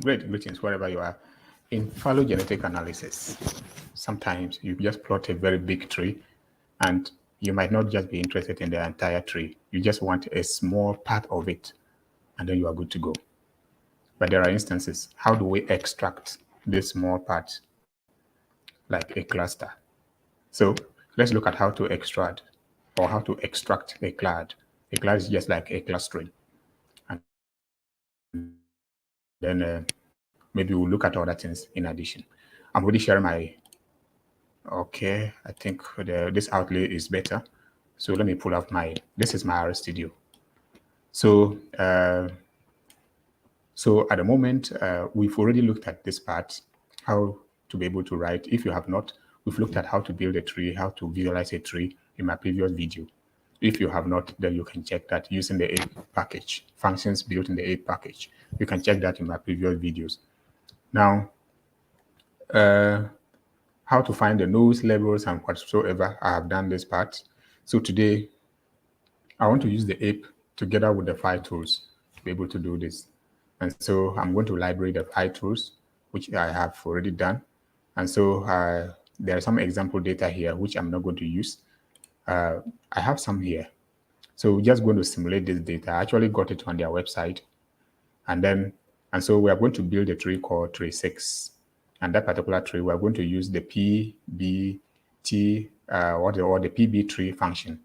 Greetings wherever you are. In phylogenetic analysis, sometimes you just plot a very big tree and you might not just be interested in the entire tree. You just want a small part of it and then you are good to go. But there are instances, how do we extract this small part like a cluster? So let's look at how to extract or how to extract a clade. A clade is just like a clustering. And then maybe we'll look at other things in addition. I'm already sharing my, okay, I think this outlay is better. So let me pull up this is my RS Studio. So, so at the moment, we've already looked at this part, how to be able to write. If you have not, we've looked at how to build a tree, how to visualize a tree in my previous video. If you have not, then you can check that using the ape package, functions built in the ape package. You can check that in my previous videos. Now, how to find the nodes, labels, and whatsoever, I have done this part. So today, I want to use the ape together with the file tools to be able to do this. And so I'm going to library the file tools, which I have already done. And so there are some example data here, which I'm not going to use. I have some here. So we're just going to simulate this data. I actually got it on their website. And so we are going to build a tree called tree 6. And that particular tree, we're going to use the PBT or the PB tree function.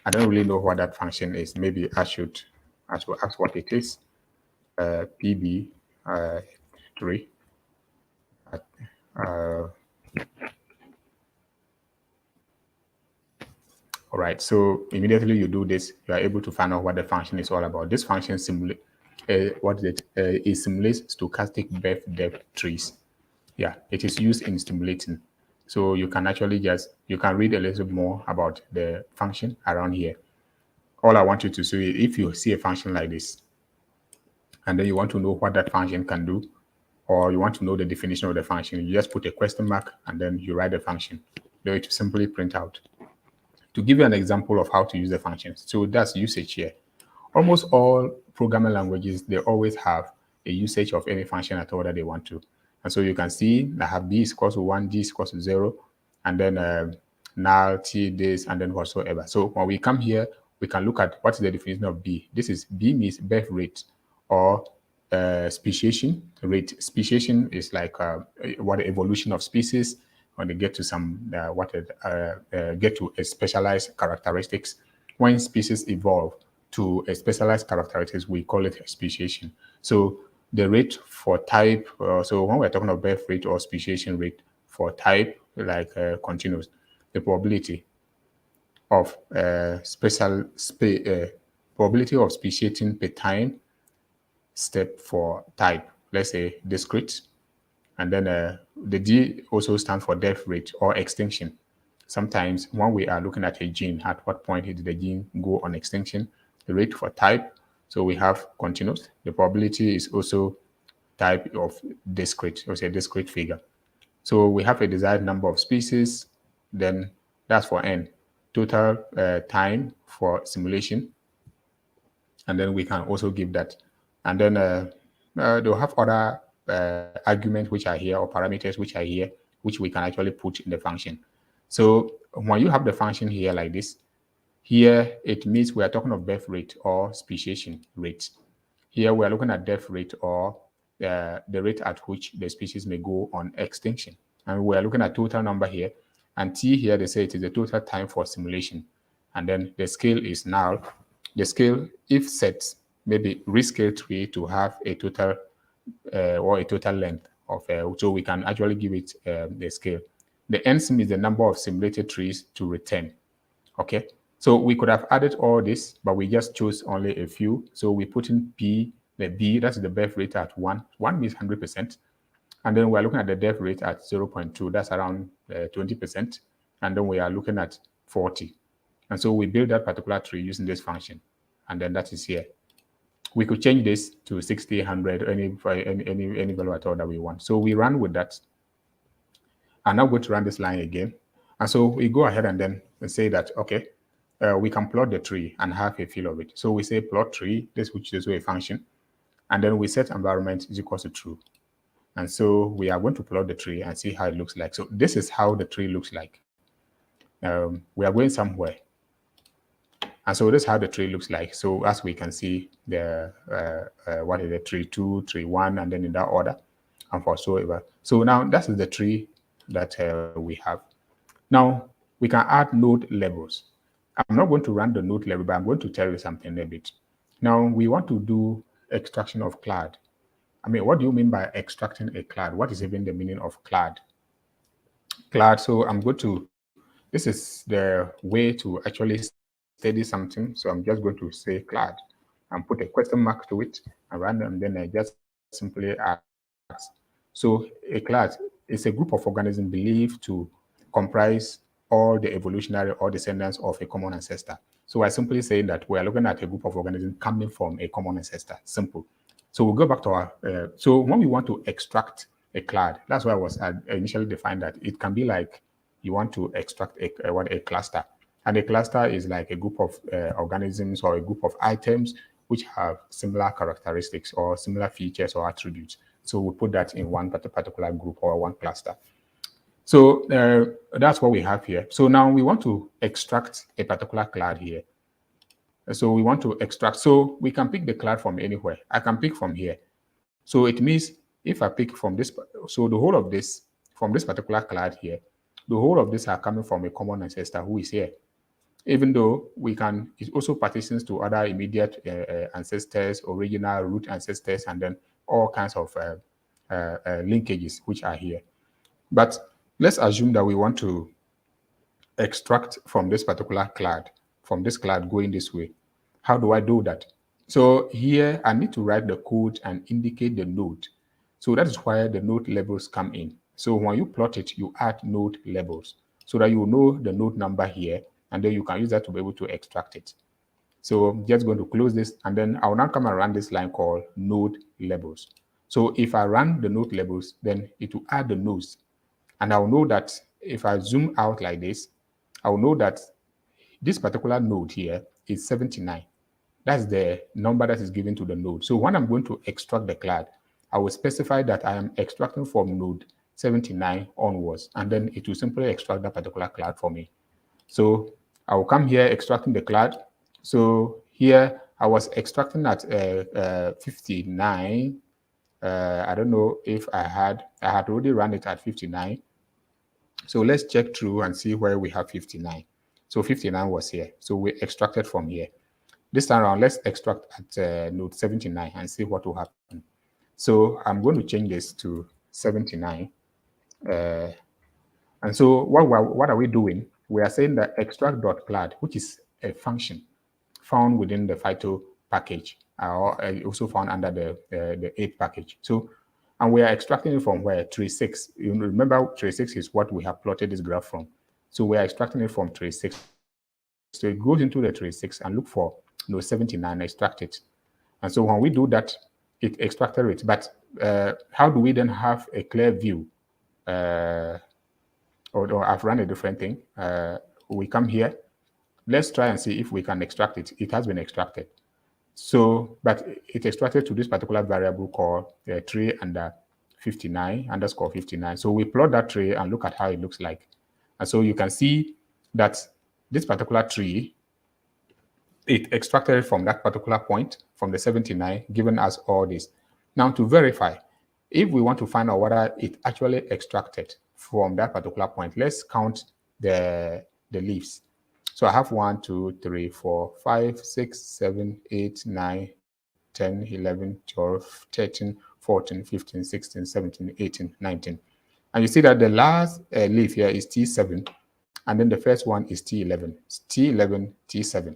I don't really know what that function is. Maybe I should ask what it is. PB tree. All right, so immediately you do this, you are able to find out what the function is all about. This function simulates it simulates stochastic birth depth trees. Yeah, it is used in stimulating. So you can actually you can read a little more about the function around here. All I want you to see, if you see a function like this, and then you want to know what that function can do, or you want to know the definition of the function, you just put a question mark and then you write the function. Then it will simply print out. To give you an example of how to use the functions, so that's usage here. Almost all programming languages, they always have a usage of any function at all that they want to. And so you can see I have b is equals to 1, d is equals to 0, and then null, t, this, and then whatsoever. So when we come here, we can look at what is the definition of b. This is b means birth rate or speciation rate. Speciation is like what the evolution of species when they get to some get to a specialized characteristics. When species evolve to a specialized characteristics, we call it speciation. So the rate for type, so when we're talking about birth rate or speciation rate for type, like continuous, the probability of probability of speciating per time step for type, let's say discrete, and then the D also stands for death rate or extinction. Sometimes when we are looking at a gene, at what point did the gene go on extinction? The rate for type, so we have continuous. The probability is also type of discrete, or say discrete figure. So we have a desired number of species, then that's for n. Total time for simulation, and then we can also give that. And then they'll have other arguments which are here or parameters which are here, which we can actually put in the function. So when you have the function here like this, here it means we are talking of birth rate or speciation rate. Here we are looking at death rate or the rate at which the species may go on extinction. And we are looking at total number here. And T here, they say it is the total time for simulation. And then the scale is null. The scale, if set, maybe rescale tree to have a total or a total length of, so we can actually give it the scale. The nsim is the number of simulated trees to return. Okay, so we could have added all this, but we just chose only a few. So we put in P, the B, that's the birth rate at 1. 1 means 100%. And then we're looking at the death rate at 0.2, that's around 20%. And then we are looking at 40. And so we build that particular tree using this function. And then that is here. We could change this to 60, 100, any value at all that we want. So we run with that. I'm now going to run this line again. And so we go ahead and then say that, okay, we can plot the tree and have a feel of it. So we say plot tree, this which is a function. And then we set environment is equal to true. And so we are going to plot the tree and see how it looks like. So this is how the tree looks like. We are going somewhere. And so this is how the tree looks like. So as we can see, the what is the tree 2, tree 1, and then in that order, and for so ever. So now that is the tree that we have. Now we can add node labels. I'm not going to run the node level, but I'm going to tell you something a bit. Now we want to do extraction of clade. I mean, what do you mean by extracting a clade? What is even the meaning of clade? Clade. So I'm going to. This is the way to actually study something. So I'm just going to say clade and put a question mark to it and run, and then I just simply ask. So a clade is a group of organisms believed to comprise all the evolutionary or descendants of a common ancestor. So I simply saying that we are looking at a group of organisms coming from a common ancestor. Simple. So we'll go back to our. So when we want to extract a clade, that's why I initially defined that it can be like you want to extract a cluster, and a cluster is like a group of organisms or a group of items which have similar characteristics or similar features or attributes. So we put that in one particular group or one cluster. So that's what we have here. So now we want to extract a particular clade here. So we want to extract. So we can pick the clade from anywhere. I can pick from here. So it means if I pick from this, so the whole of this, from this particular clade here, the whole of this are coming from a common ancestor who is here. Even though we can, it also partitions to other immediate ancestors, original root ancestors, and then all kinds of linkages which are here. But let's assume that we want to extract from this particular clade, from this clade going this way. How do I do that? So here I need to write the code and indicate the node. So that is where the node labels come in. So when you plot it, you add node labels so that you know the node number here, and then you can use that to be able to extract it. So I'm just going to close this, and then I'll now come and run this line called node labels. So if I run the node labels, then it will add the nodes. And I'll know that if I zoom out like this, I'll know that this particular node here is 79. That's the number that is given to the node. So when I'm going to extract the clade, I will specify that I am extracting from node 79 onwards, and then it will simply extract that particular clade for me. So I will come here extracting the clade. So here I was extracting at 59. I don't know if I had already run it at 59. So let's check through and see where we have 59. So 59 was here. So we extracted from here. This time around, let's extract at node 79 and see what will happen. So I'm going to change this to 79. And so what are we doing? We are saying that extract.clade, which is a function found within the phyto package, or also found under the 8 package. So, and we are extracting it from where? Tree 6. You remember, tree 6 is what we have plotted this graph from. So we are extracting it from tree 6. So it goes into the tree 6 and look for node 79, extract it. And so when we do that, it extracted it. But how do we then have a clear view? Or I've run a different thing. We come here. Let's try and see if we can extract it. It has been extracted. So, but it extracted to this particular variable called tree under 59 underscore 59. So we plot that tree and look at how it looks like. And so you can see that this particular tree, it extracted from that particular point, from the 79, giving us all this. Now to verify, if we want to find out whether it actually extracted from that particular point, let's count the leaves. So I have 1, 2, 3, 4, 5, 6, 7, 8, 9, 10, 11, 12, 13, 14, 15, 16, 17, 18, 19. And you see that the last leaf here is T7, and then the first one is T11. It's T11, T7.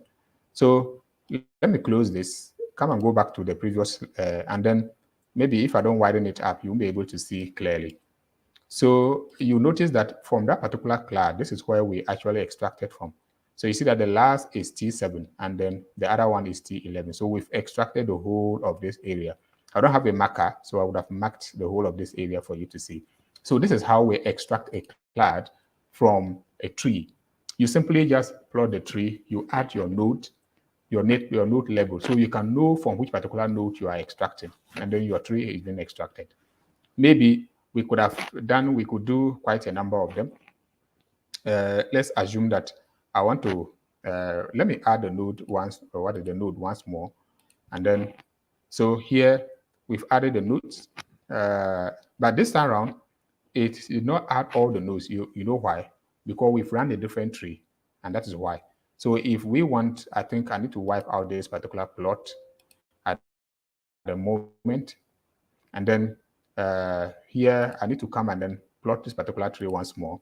So let me close this, come and go back to the previous, and then maybe if I don't widen it up, you'll be able to see clearly. So you notice that from that particular clade, this is where we actually extracted from. So you see that the last is T7, and then the other one is T11. So we've extracted the whole of this area. I don't have a marker, so I would have marked the whole of this area for you to see. So this is how we extract a clade from a tree. You simply just plot the tree, you add your node, your node level, so you can know from which particular node you are extracting, and then your tree is being extracted. maybe we could do quite a number of them. Let's assume that I want to, let me add the node once, or what is the node once more. And then, so here we've added the nodes, but this time around, it did not add all the nodes. You know why? Because we've run a different tree, and that is why. So if we want, I think I need to wipe out this particular plot at the moment, and then here I need to come and then plot this particular tree once more.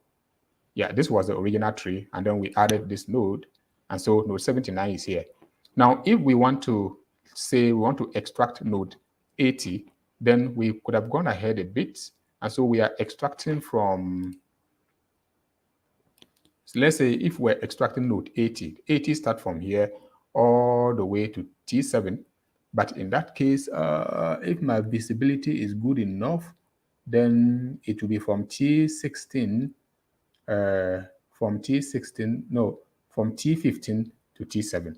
Yeah, this was the original tree, and then we added this node, and so node 79 is here. Now, if we want to say we want to extract node 80, then we could have gone ahead a bit, and so we are extracting from, so let's say if we're extracting node 80 start from here all the way to T7, but in that case, if my visibility is good enough, then it will be from T16, from T16, no, from T15 to T7,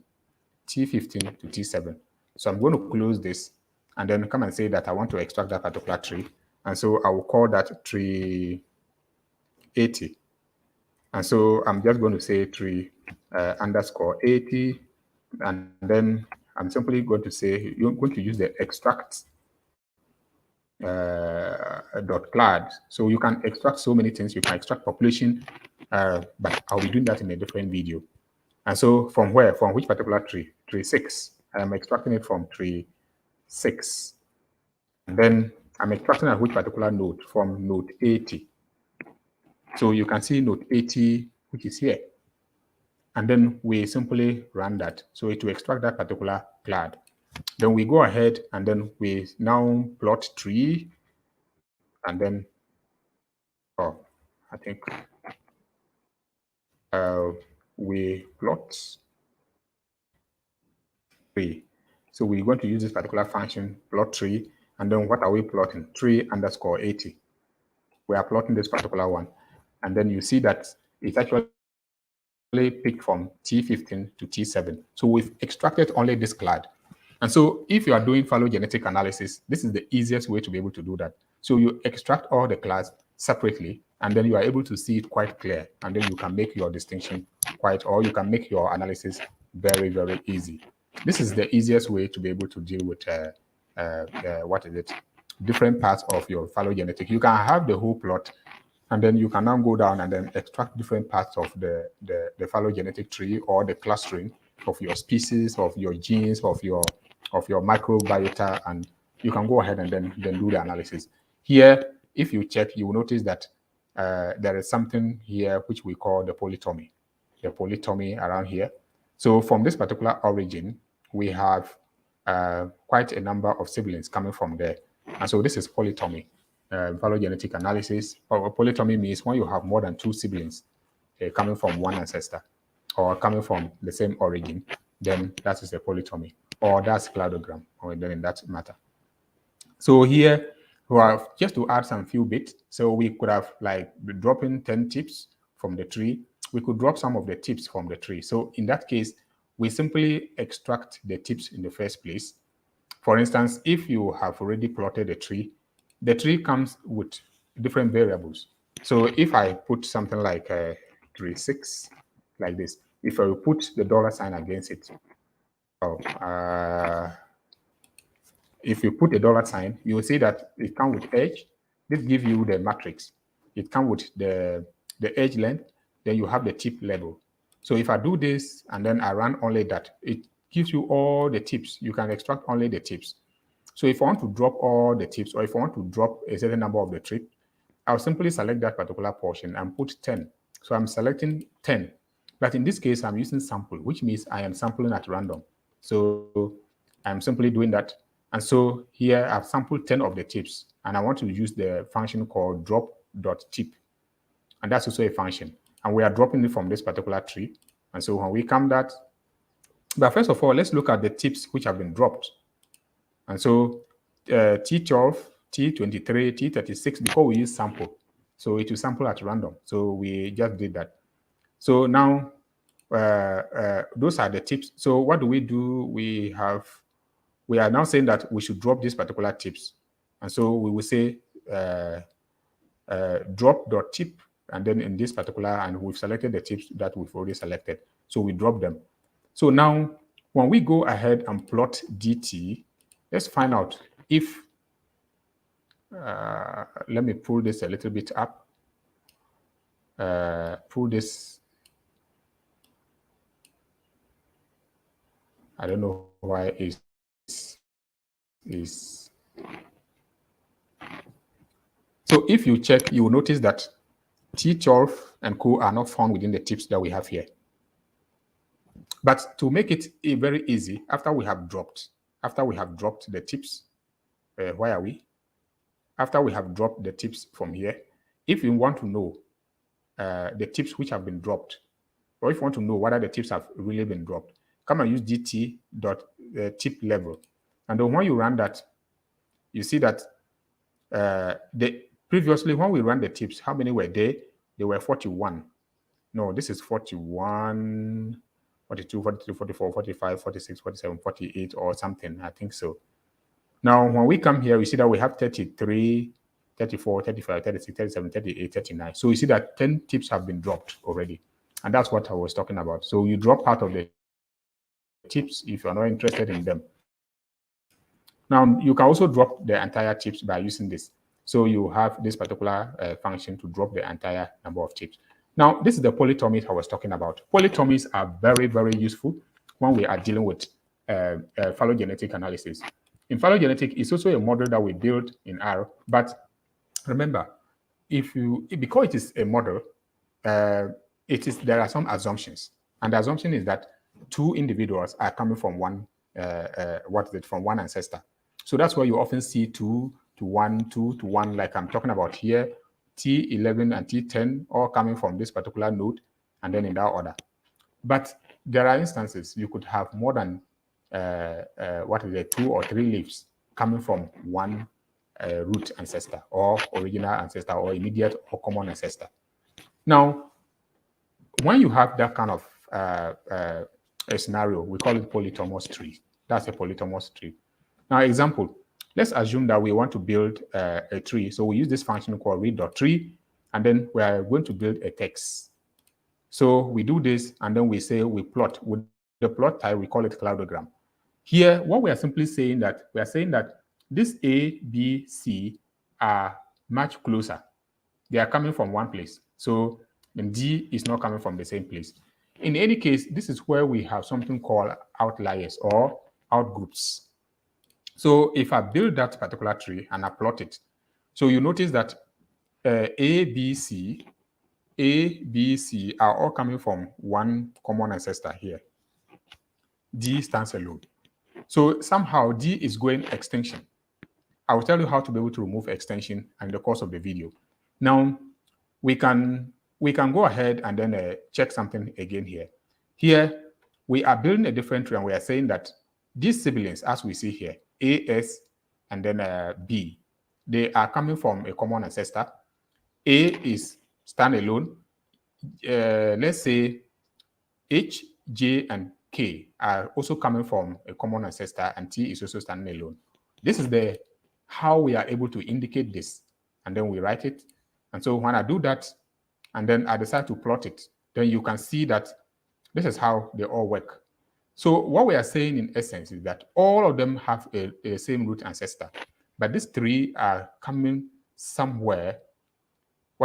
T15 to T7. So I'm going to close this and then come and say that I want to extract that particular tree. And so I will call that tree 80. And so I'm just going to say tree underscore 80. And then I'm simply going to say, you're going to use the extract dot clade. So you can extract so many things. You can extract population, but I'll be doing that in a different video. And so from where? From which particular tree? Tree 6. I'm extracting it from tree 6. And then I'm extracting at which particular node? From node 80. So you can see node 80, which is here. And then we simply run that. So it will extract that particular clade. Then we go ahead and then we now plot tree, and then, oh, I think we plot tree. So we're going to use this particular function, plot tree, and then what are we plotting? Tree underscore 80. We are plotting this particular one. And then you see that it's actually picked from T15 to T7. So we've extracted only this clade. And so if you are doing phylogenetic analysis, this is the easiest way to be able to do that. So you extract all the clades separately, and then you are able to see it quite clear. And then you can make your distinction quite, or you can make your analysis very, very easy. This is the easiest way to be able to deal with, what is it? Different parts of your phylogenetic. You can have the whole plot, and then you can now go down and then extract different parts of the phylogenetic tree or the clustering of your species, of your genes, of your microbiota, and you can go ahead and then do the analysis. Here, if you check, you will notice that there is something here which we call the polytomy around here. So from this particular origin, we have quite a number of siblings coming from there. And so this is polytomy. Phylogenetic analysis, or polytomy means when you have more than 2 siblings coming from one ancestor or coming from the same origin, then that is a polytomy, or that's cladogram, or then in that matter. So here we have just to add some few bits. So we could have like dropping 10 tips from the tree. We could drop some of the tips from the tree. So in that case, we simply extract the tips in the first place. For instance, if you have already plotted a tree, the tree comes with different variables. So if I put something like tree 6, like this, if I put the $sign against it, if you put a $sign, you will see that it comes with edge. This gives you the matrix. It comes with the edge length, then you have the tip level. So if I do this and then I run only that, it gives you all the tips. You can extract only the tips. So if I want to drop all the tips, or if I want to drop a certain number of the trip, I'll simply select that particular portion and put 10. So I'm selecting 10. But in this case, I'm using sample, which means I am sampling at random. So I'm simply doing that. And so here I've sampled 10 of the tips, and I want to use the function called drop.tip. And that's also a function. And we are dropping it from this particular tree. And so when we come that, but first of all, let's look at the tips which have been dropped. And so T12, T23, T36, before we use sample. So it will sample at random. So we just did that. So now those are the tips. So what do? We are now saying that we should drop these particular tips. And so we will say drop.tip, and then in this particular, and we've selected the tips that we've already selected. So we drop them. So now when we go ahead and plot dt, let's find out if, let me pull this a little bit up, pull this, I don't know why so if you check, you will notice that T12 and co are not found within the tips that we have here. But to make it very easy, after we have dropped the tips, where are we? After we have dropped the tips from here, if you want to know the tips which have been dropped, or if you want to know whether the tips have really been dropped, come and use dt.tip level. And then when you run that, you see that previously when we ran the tips, how many were there? They were 41. No, this is 41, 42, 43, 44, 45, 46, 47, 48 or something. I think so. Now, when we come here, we see that we have 33, 34, 35, 36, 37, 38, 39. So you see that 10 tips have been dropped already. And that's what I was talking about. So you drop part of the tips if you're not interested in them. Now, you can also drop the entire tips by using this. So you have this particular function to drop the entire number of tips. Now, this is the polytomies I was talking about. Polytomies are very, very useful when we are dealing with phylogenetic analysis. In phylogenetic, it's also a model that we build in R. But remember, because it is a model, there are some assumptions. And the assumption is that two individuals are coming from one ancestor. So that's why you often see 2 to 1, 2 to 1, like I'm talking about here, T11 and T10 all coming from this particular node, and then in that order. But there are instances you could have more than 2 or 3 leaves coming from one root ancestor, or original ancestor, or immediate or common ancestor. Now, when you have that kind of a scenario, we call it polytomous tree. That's a polytomous tree. Now, example, let's assume that we want to build a tree. So we use this function called read.tree, and then we are going to build a text. So we do this, and then we say we plot. With the plot type, we call it cladogram. Here, what we are simply saying that, we are saying that this A, B, C are much closer. They are coming from one place. So and D is not coming from the same place. In any case, this is where we have something called outliers or outgroups. So if I build that particular tree and I plot it, so you notice that A, B, C are all coming from one common ancestor here. D stands alone. So somehow D is going extinction. I will tell you how to be able to remove extension in the course of the video. Now, we can go ahead and then check something again here. Here, we are building a different tree, and we are saying that these siblings, as we see here, A, S, and then B, they are coming from a common ancestor. A is standalone. Let's say H, J, and K are also coming from a common ancestor, and T is also standing alone. This is how we are able to indicate this, and then we write it. And so when I do that, and then I decide to plot it, then you can see that this is how they all work. So what we are saying in essence is that all of them have a same root ancestor, but these three are coming somewhere.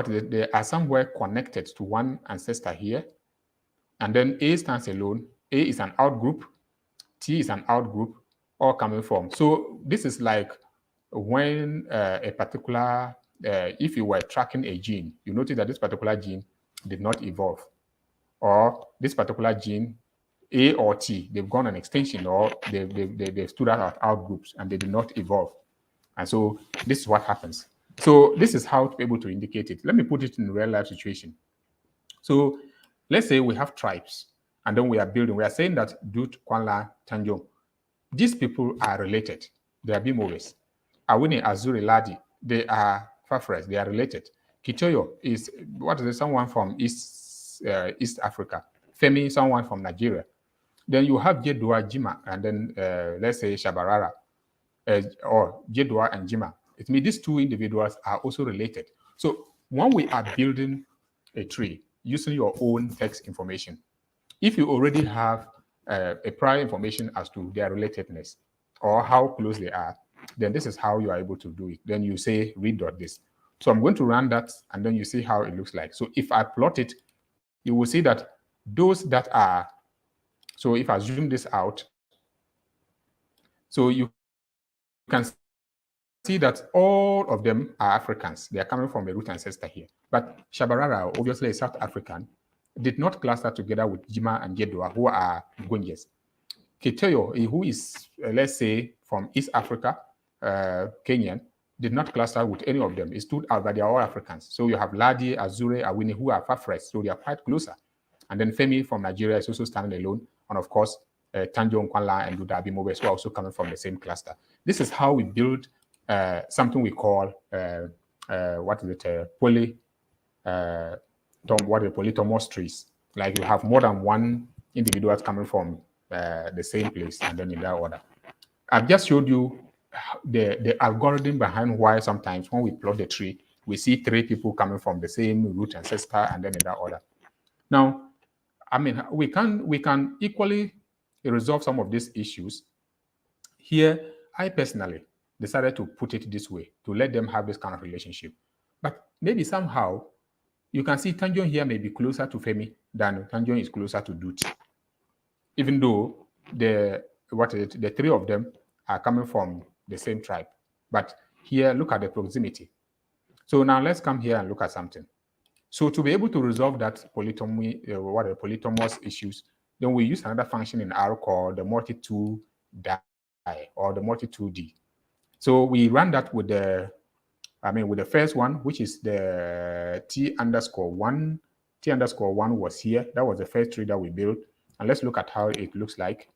They are somewhere connected to one ancestor here, and then A stands alone. A is an outgroup, T is an outgroup, all coming from. So this is like when a particular, if you were tracking a gene, you notice that this particular gene did not evolve, or this particular gene, A or T, they've gone on extinction, or they've stood out outgroups and they did not evolve. And so this is what happens. So this is how to be able to indicate it. Let me put it in a real life situation. So let's say we have tribes, and then we are saying that Dut, Kwanla, Tanjong, these people are related. They are Bimowes. Awini, Azuri, Ladi, they are Fafres, they are related. Kitoyo is, someone from East Africa. Femi, someone from Nigeria. Then you have Jedua, Jima, and then let's say Shabarara, or Jedua and Jima. It means these two individuals are also related. So when we are building a tree using your own text information, if you already have a prior information as to their relatedness or how close they are, then this is how you are able to do it. Then you say read.this. So I'm going to run that, and then you see how it looks like. So if I plot it, you will see that those that are, so if I zoom this out, so you can see that all of them are Africans. They are coming from a root ancestor here. But Shabarara, obviously a South African, did not cluster together with Jima and Jedwa, who are Gonjes. Kiteyo, who is, let's say, from East Africa, Kenyan, did not cluster with any of them. It stood out that they are all Africans. So you have Ladi, Azure, Awini, who are far fresh, so they are quite closer. And then Femi from Nigeria is also standing alone. And of course, Tanjo Nkwala and Luda Abimobe are also coming from the same cluster. This is how we build something we call, polytomous trees. Like you have more than one individuals coming from the same place and then in that order. I've just showed you the algorithm behind why sometimes when we plot the tree, we see 3 people coming from the same root ancestor and then in that order. Now, I mean, we can equally resolve some of these issues. Here, I personally decided to put it this way, to let them have this kind of relationship. But maybe somehow, you can see Tanjon here may be closer to Femi than Tanjon is closer to Duty. Even though the 3 of them are coming from the same tribe. But here, look at the proximity. So now let's come here and look at something. So to be able to resolve that polytomous issues, then we use another function in R called the multi-2 die or the multi-2D. So we run that with the first one, which is the T_1. T_1 was here. That was the first tree that we built. And let's look at how it looks like.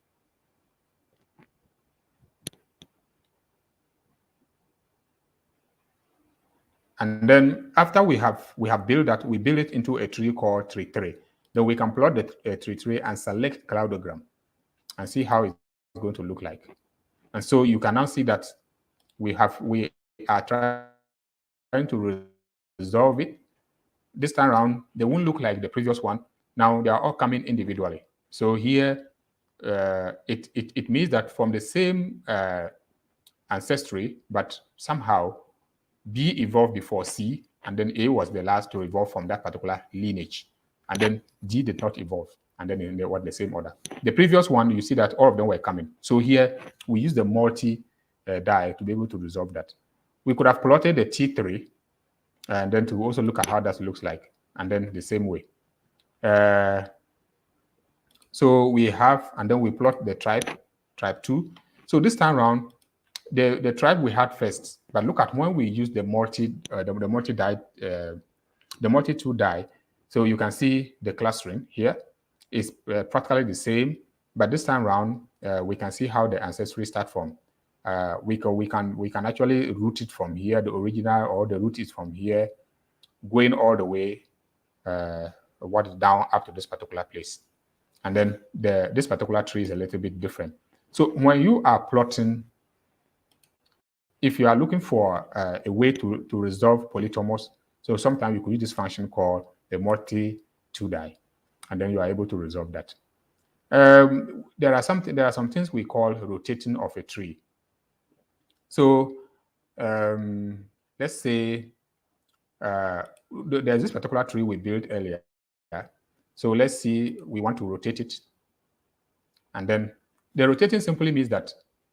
And then after we have built that, we build it into a tree called tree 3. Then we can plot the tree 3 and select cladogram and see how it's going to look like. And so you can now see that we are trying to resolve it. This time around, they won't look like the previous one. Now they are all coming individually. So here, it means that from the same ancestry, but somehow B evolved before C, and then A was the last to evolve from that particular lineage. And then D did not evolve, and then in the same order. The previous one, you see that all of them were coming. So here, we use the multi-die to be able to resolve that. We could have plotted the T3, and then to also look at how that looks like, and then the same way. So we have, and then we plot the tribe 2. So this time around, the tribe we had first, but look at when we use the multi-2 die. So you can see the clustering here is practically the same, but this time around we can see how the ancestry start from. We can actually root it from here, the original, or the root is from here, going all the way down up to this particular place. And then this particular tree is a little bit different. So when you are plotting, if you are looking for a way to resolve polytomous, so sometimes you could use this function called the multi-2 die, and then you are able to resolve that. There are some things we call rotating of a tree. So let's say there's this particular tree we built earlier. So let's see, we want to rotate it. And then the rotating simply means that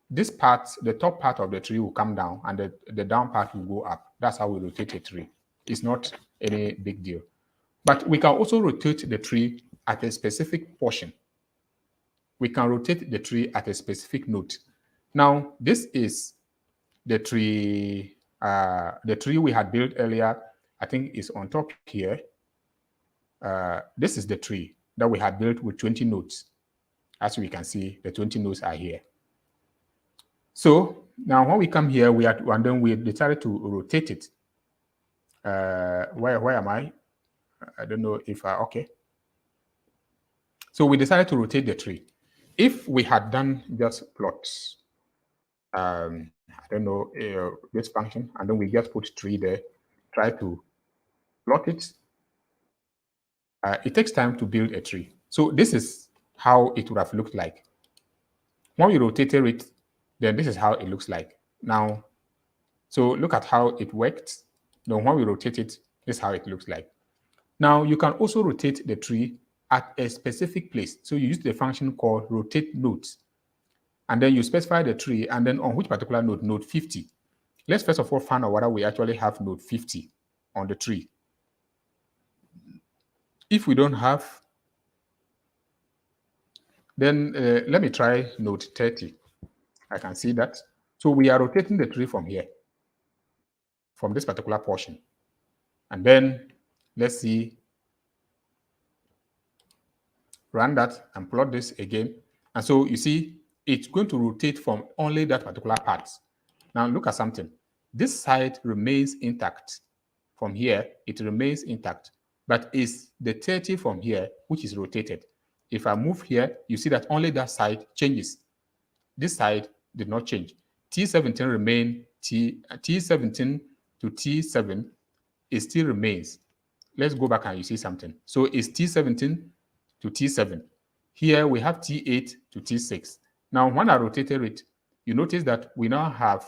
this part, the top part of the tree will come down and the down part will go up. That's how we rotate a tree. It's not any big deal. But we can also rotate the tree at a specific portion. We can rotate the tree at a specific node. Now, this is the tree we had built earlier. I think is on top here. This is the tree that we had built with 20 nodes. As we can see, the 20 nodes are here. So now when we come here, and then we decided to rotate it. Where am I? I don't know if okay. So we decided to rotate the tree. If we had done just plots, I don't know, this function, and then we just put tree there, try to plot it. It takes time to build a tree. So this is how it would have looked like. When we rotated it, then this is how it looks like. Now, so look at how it worked. Then when we rotate it, this is how it looks like. Now, you can also rotate the tree at a specific place. So you use the function called rotate nodes. And then you specify the tree, and then on which particular node, node 50. Let's first of all find out whether we actually have node 50 on the tree. If we don't have, then let me try node 30. I can see that. So we are rotating the tree from here, from this particular portion. And then let's see, run that and plot this again. And so you see, it's going to rotate from only that particular part. Now look at something. This side remains intact. From here, it remains intact, but it's the 30 from here which is rotated. If I move here, you see that only that side changes. This side did not change. T17 remain T17 to T7, it still remains. Let's go back and you see something. So it's T17 to T7. Here we have T8 to T6. Now, when I rotated it, you notice that we now have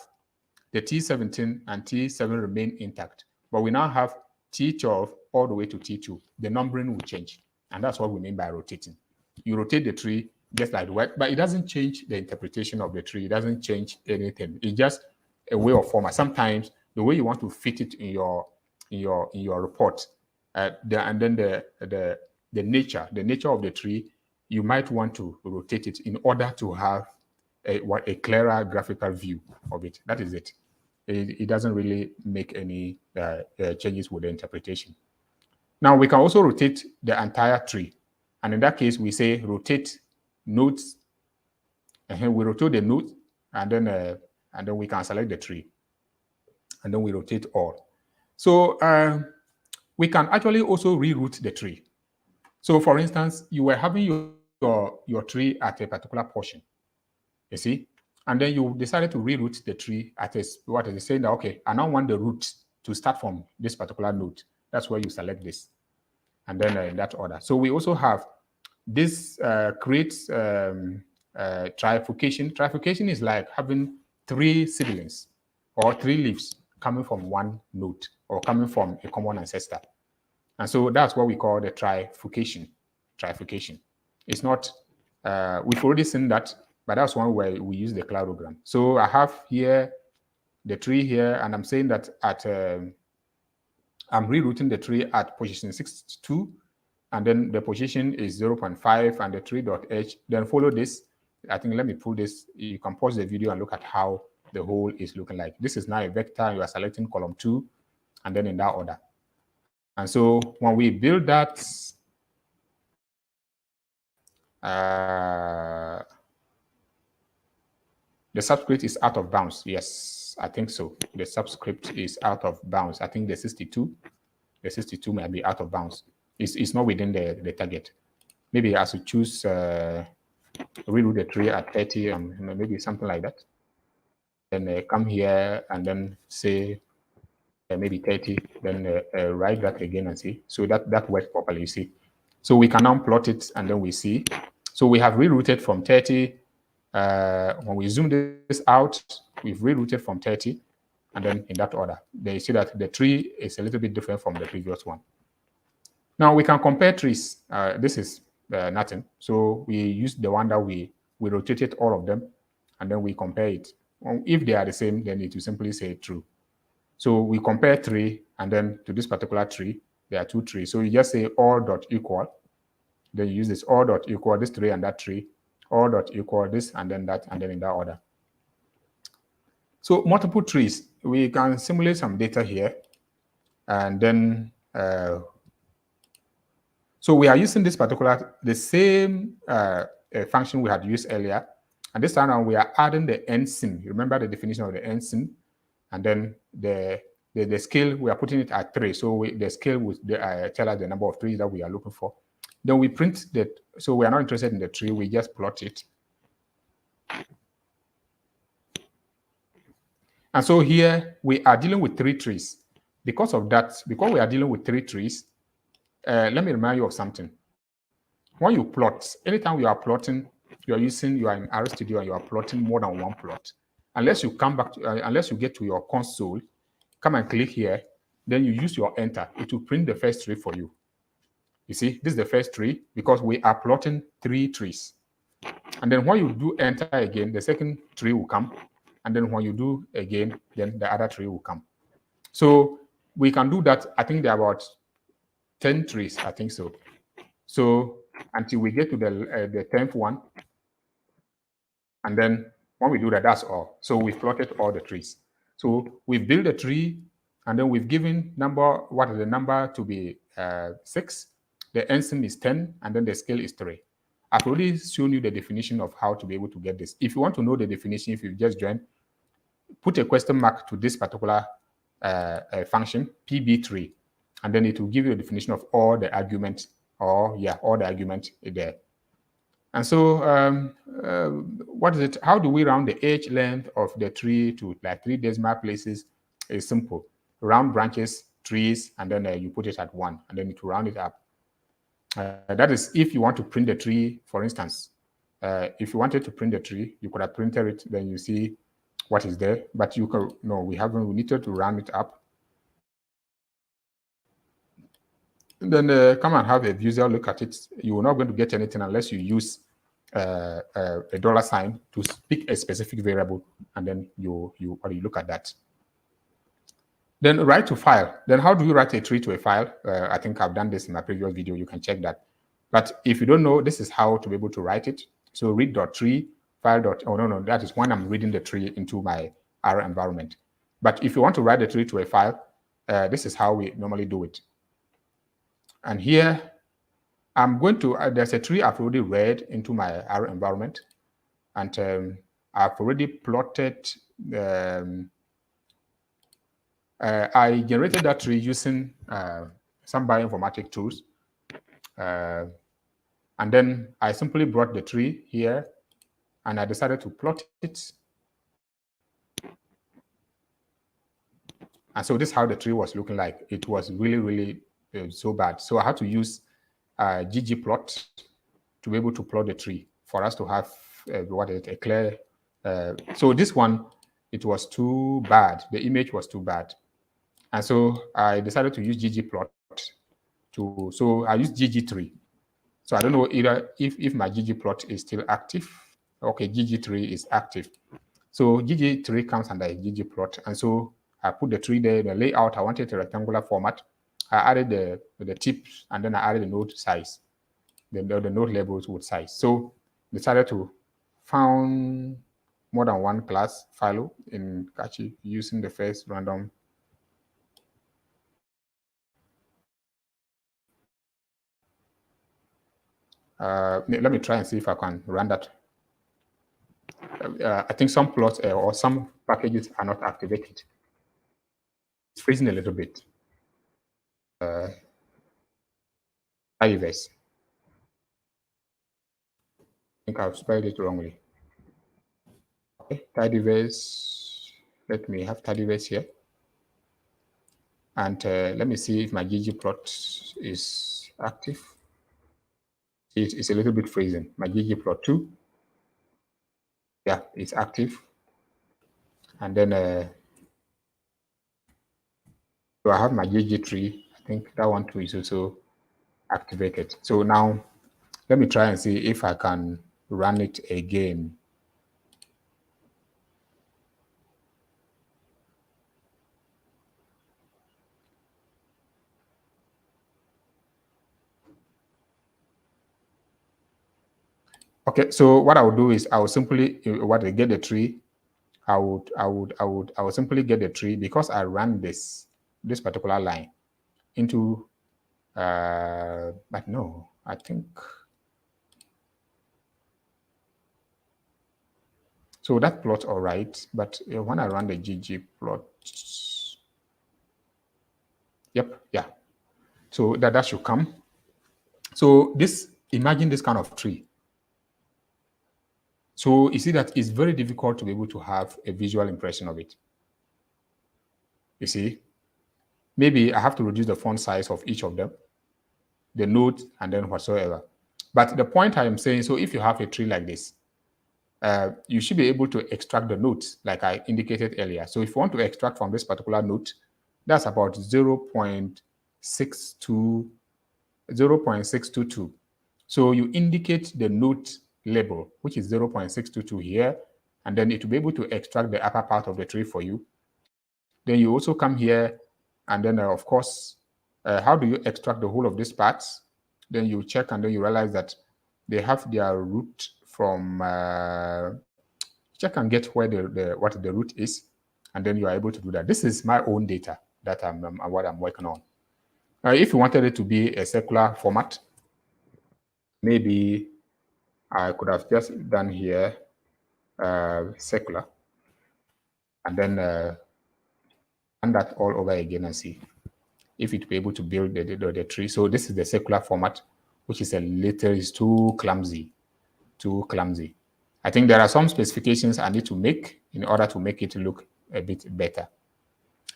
the T17 and T7 remain intact, but we now have T12 all the way to T2. The numbering will change, and that's what we mean by rotating. You rotate the tree just like the work, but it doesn't change the interpretation of the tree. It doesn't change anything. It's just a way of format. Sometimes the way you want to fit it in your report, and then the nature of the tree, you might want to rotate it in order to have a clearer graphical view of it. That is it. It doesn't really make any changes with the interpretation. Now we can also rotate the entire tree, and in that case we say rotate nodes. And we rotate the node, and then we can select the tree, and then we rotate all. So we can actually also reroute the tree. So for instance, you were having your tree at a particular portion, you see, and then you decided to reroute the tree at what is saying that, okay, I now want the root to start from this particular node. That's where you select this, and then in that order. So we also have this creates trifurcation. Trifurcation is like having 3 siblings or 3 leaves coming from one node or coming from a common ancestor. And so that's what we call the trifurcation. Trifurcation. It's not, we've already seen that, but that's one where we use the cladogram. So I have here the tree here, and I'm saying that at, I'm rerouting the tree at position 62, and then the position is 0.5 and the tree.h. Then follow this. I think, let me pull this. You can pause the video and look at how the whole is looking like. This is now a vector. You are selecting column 2, and then in that order. And so when we build that, the subscript is out of bounds. Yes, I think so. The subscript is out of bounds. I think the 62 might be out of bounds. It's not within the target. Maybe I should choose redo the tree at 30, maybe something like that. Then come here and then say maybe 30, then write that again and see. So that works properly, you see. So we can now plot it, and then we see. So we have rerouted from 30. When we zoom this out, we've rerouted from 30, and then in that order. Then you see that the tree is a little bit different from the previous one. Now we can compare trees. This is nothing. So we use the one that we rotated all of them, and then we compare it. If they are the same, then it will simply say true. So we compare 3, and then to this particular tree, there are 2 trees. So you just say all dot equal. Then you use this all dot equal this tree and that tree, all dot equal this and then that, and then in that order. So multiple trees, we can simulate some data here, and then so we are using this particular, the same function we had used earlier, and this time around we are adding the NSIM. You remember the definition of the NSIM, and then the scale, we are putting it at 3. So the scale would tell us the number of trees that we are looking for. Then we print that. So we are not interested in the tree, we just plot it. And so here we are dealing with 3 trees. Because of that, because we are dealing with 3 trees, let me remind you of something. When you plot, anytime you are plotting, you are in RStudio and you are plotting more than one plot. Unless you come back, unless you get to your console, come and click here, then you use your enter. It will print the first tree for you. You see, this is the first tree because we are plotting 3 trees. And then when you do enter again, the second tree will come. And then when you do again, then the other tree will come. So we can do that. I think there are about 10 trees, I think so. So until we get to the 10th one, and then when we do that, that's all. So we've plotted all the trees. So we've built a tree, and then we've given what is the number to be 6. The ensign is 10, and then the scale is 3. I've already shown you the definition of how to be able to get this. If you want to know the definition, if you just join, put a question mark to this particular function, PB3, and then it will give you a definition of all the arguments, all the arguments there. And so, what is it? How do we round the edge length of the tree to like 3 decimal places? It's simple. Round branches, trees, and then you put it at 1, and then it will round it up. That is if you want to print the tree, for instance. If you wanted to print the tree, you could have printed it, then you see what is there. But you can, no, we haven't. We needed to round it up. And then come and have a visual look at it. You're not going to get anything unless you use a $sign to pick a specific variable, and then you look at that. Then write to file. Then how do you write a tree to a file? I think I've done this in my previous video. You can check that. But if you don't know, this is how to be able to write it. So read.tree file. Oh no, that is when I'm reading the tree into my R environment. But if you want to write the tree to a file, this is how we normally do it. And here, I'm going to, there's a tree I've already read into my R environment. And I've already plotted, I generated that tree using some bioinformatic tools. And then I simply brought the tree here, and I decided to plot it. And so this is how the tree was looking like. It was really, really so bad. So I had to use ggplot to be able to plot the tree for us to have a clear. So this one, it was too bad. The image was too bad. And so I decided to use ggplot so I used gg3. So I don't know either if my ggplot is still active. Okay, gg3 is active. So gg3 comes under ggplot. And so I put the tree there, the layout, I wanted a rectangular format. I added the tips, and then I added the node size, the node labels with size. So decided to found more than one class philo in Kachi using the first random. Let me try and see if I can run that. I think some plots or some packages are not activated. It's freezing a little bit. Tidyverse. I think I've spelled it wrongly. Okay, tidyverse. Let me have tidyverse here. And let me see if my ggplot is active. It's a little bit freezing. My ggplot2. Yeah, it's active. And then so I have my gg3. I think that one too is also activated. So now let me try and see if I can run it again. Okay, so what I will do is I will simply get the tree. I would simply get the tree because I ran this particular line into but no, I think so that plot all right, but when I run the ggplot, yep, yeah, so that should come. So imagine this kind of tree. So you see that it's very difficult to be able to have a visual impression of it. You see, maybe I have to reduce the font size of each of them, the note, and then whatsoever. But the point I am saying, so if you have a tree like this, you should be able to extract the notes like I indicated earlier. So if you want to extract from this particular note, that's about 0.622. So you indicate the note label, which is 0.622 here, and then it will be able to extract the upper part of the tree for you. Then you also come here, and then of course, how do you extract the whole of these parts? Then you check, and then you realize that they have their root from check and get where what the root is, and then you are able to do that. This is my own data that what I'm working on. If you wanted it to be a circular format, maybe I could have just done here circular, and then run that all over again and see if it be able to build the tree. So this is the circular format, which is is too clumsy, I think there are some specifications I need to make in order to make it look a bit better.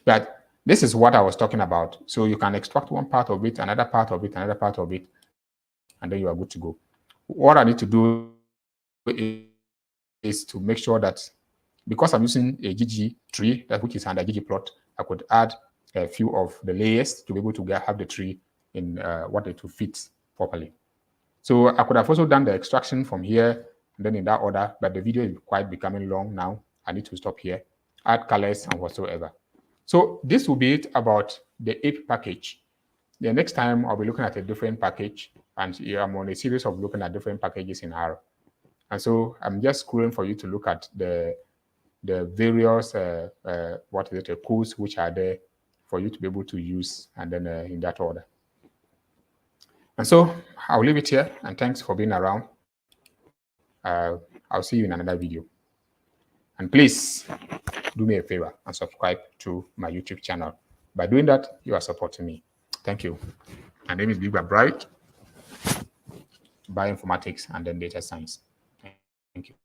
But this is what I was talking about. So you can extract one part of it, another part of it, another part of it, and then you are good to go. What I need to do is to make sure that because I'm using a GG tree, which is under ggplot, I could add a few of the layers to be able to have the tree in what it will fit properly. So I could have also done the extraction from here and then in that order, but the video is quite becoming long now. I need to stop here, add colors and whatsoever. So this will be it about the ape package. The next time I'll be looking at a different package, and I'm on a series of looking at different packages in R. And so I'm just scrolling for you to look at the various codes which are there for you to be able to use, and then in that order. And so I'll leave it here, and thanks for being around. I'll see you in another video. And please do me a favor and subscribe to my YouTube channel. By doing that, you are supporting me. Thank you. My name is Bigba Bright, Bioinformatics and then Data Science. Thank you.